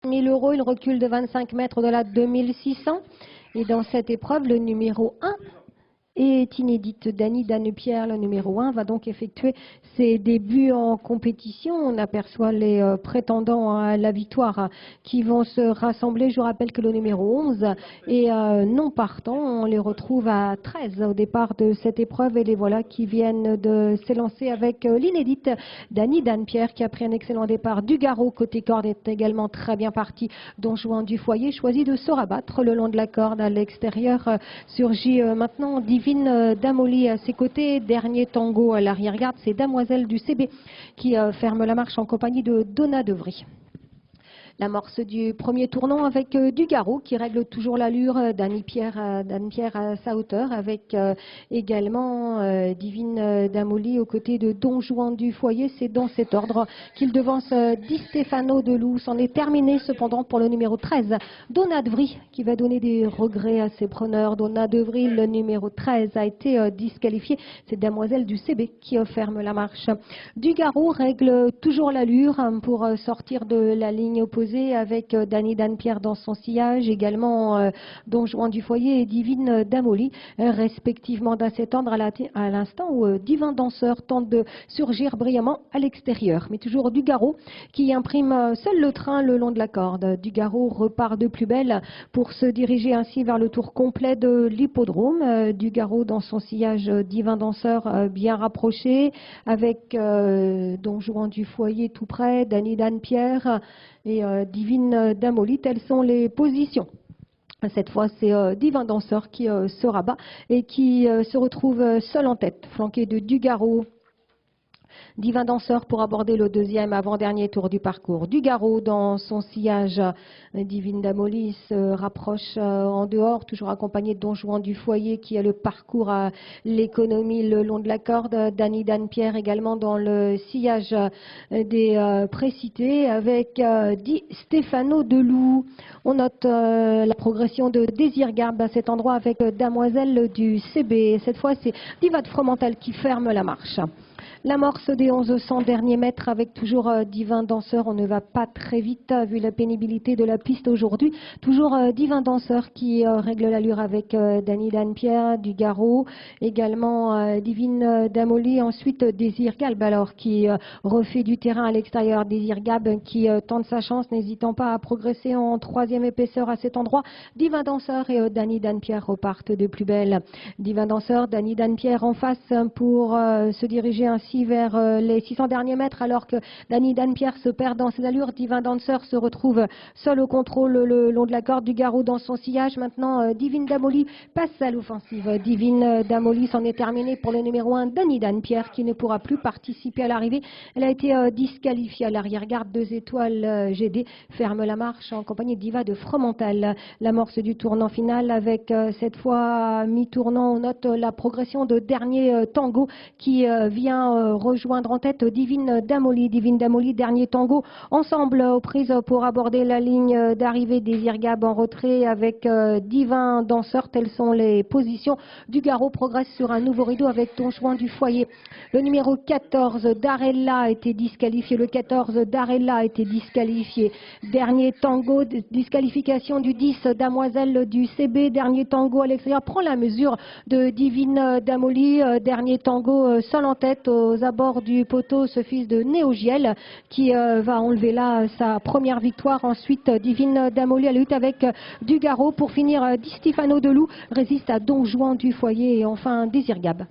1 000 €, il recule de 25 mètres de la 2600. Et dans cette épreuve, le numéro 1 est inédite. Dany Danepierre, le numéro 1, va donc effectuer ses débuts en compétition. On aperçoit les prétendants à la victoire qui vont se rassembler. Je vous rappelle que le numéro 11 est non partant. On les retrouve à 13 au départ de cette épreuve et les voilà qui viennent de s'élancer avec l'inédite Dany Danepierre qui a pris un excellent départ. Dugaro côté corde est également très bien parti. Don Juan du Foyer choisit de se rabattre le long de la corde à l'extérieur. Surgit maintenant Divine Damoli à ses côtés. Dernier tango à l'arrière-garde, c'est Damoiselle du CB qui ferme la marche en compagnie de Donna Devry. L'amorce du premier tournant avec Dugaro qui règle toujours l'allure, Danepierre à sa hauteur avec également Divine Damoli aux côtés de Don Juan du Foyer. C'est dans cet ordre qu'il devance Di Stefano de Lou. C'en est terminé cependant pour le numéro 13, Donna Devry qui va donner des regrets à ses preneurs. Donna Devry, le numéro 13, a été disqualifié. C'est Damoiselle du CB qui ferme la marche. Dugaro règle toujours l'allure pour sortir de la ligne opposée avec Dany Danepierre dans son sillage, également Don Juan du Foyer et Divine Damoli, respectivement dans cet ordre à l'instant où Divin Danseur tente de surgir brillamment à l'extérieur. Mais toujours Dugaro qui imprime seul le train le long de la corde. Dugaro repart de plus belle pour se diriger ainsi vers le tour complet de l'hippodrome. Dugaro dans son sillage, Divin Danseur bien rapproché avec Don Juan du Foyer tout près, Dany Danepierre et Divine Damoli. Telles sont les positions. Cette fois, c'est Divin Danseur qui se rabat et qui se retrouve seul en tête, flanqué de Dugaro. Divin Danseur pour aborder le deuxième avant-dernier tour du parcours. Dugaro dans son sillage. Divine Damoli se rapproche en dehors, toujours accompagné de Don Juan du Foyer qui a le parcours à l'économie le long de la corde. Dany Danepierre également dans le sillage des précités avec Di Stefano de Lou. On note la progression de Désir Garbe à cet endroit avec Damoiselle du CB. Cette fois, c'est Diva de Fromental qui ferme la marche. L'amorce des 1100 derniers mètres avec toujours Divin Danseur. On ne va pas très vite vu la pénibilité de la piste aujourd'hui. Toujours Divin Danseur qui règle l'allure avec Dany Danepierre, Dugaro, également Divine Damoli. Ensuite Désir Garbe alors qui refait du terrain à l'extérieur. Désir Garbe qui tente sa chance, n'hésitant pas à progresser en troisième épaisseur à cet endroit. Divin Danseur et Dany Danepierre repartent de plus belle. Divin Danseur, Dany Danepierre en face pour se diriger ainsi vers les 600 derniers mètres alors que Dany Danepierre se perd dans ses allures. Divin Danseur se retrouve seul au contrôle le long de la corde. Dugaro dans son sillage. Maintenant Divine Damoli passe à l'offensive. Divine Damoli, s'en est terminé pour le numéro 1 Dany Danepierre qui ne pourra plus participer à l'arrivée. Elle a été disqualifiée à l'arrière-garde. 2 étoiles GD ferme la marche en compagnie de Diva de Fromental. L'amorce du tournant final avec cette fois mi-tournant. On note la progression de dernier tango qui vient rejoindre en tête Divine Damoli. Divine Damoli, dernier tango, ensemble aux prises pour aborder la ligne d'arrivée. Désir Garbe en retrait avec Divin Danseur. Telles sont les positions. Dugaro progresse sur un nouveau rideau avec Don Juan du Foyer. Le numéro 14, Darella, a été disqualifié. Le 14, Darella a été disqualifié. Dernier tango, disqualification du 10, Damoiselle du CB. Dernier tango à l'extérieur, prend la mesure de Divine Damoli. Dernier tango, seul en tête aux abords du poteau, ce fils de Néogiel qui va enlever là sa première victoire. Ensuite, Divine Damoli à la lutte avec Dugaro. Pour finir, Di Stefano de Lou résiste à Don Juan du Foyer et enfin Désir Garbe.